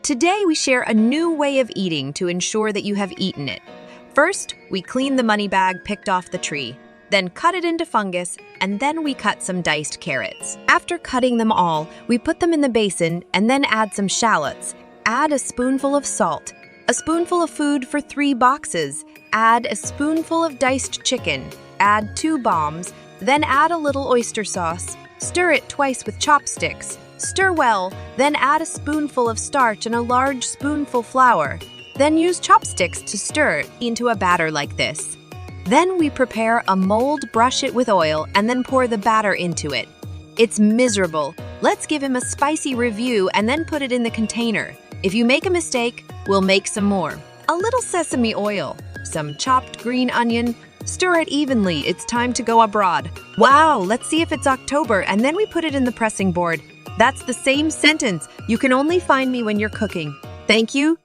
Today we share a new way of eating to ensure that you have eaten it. First, we clean the money bag picked off the tree, then cut it into fungus, and then we cut some diced carrots. After cutting them all, we put them in the basin and then add some shallots. Add a spoonful of salt, a spoonful of food for 3 boxes, add a spoonful of diced chicken, add 2 bombs, then add a little oyster sauce. Stir it twice with chopsticks. Stir well, then add a spoonful of starch and a large spoonful flour. Then use chopsticks to stir into a batter like this. Then we prepare a mold, brush it with oil, and then pour the batter into it. It's miserable. Let's give him a spicy review and then put it in the container. If you make a mistake, we'll make some more. A little sesame oil, some chopped green onion. Stir it evenly. It's time to go abroad. Wow, let's see if it's October, and then we put it in the pressing board. That's the same sentence. You can only find me when you're cooking. Thank you.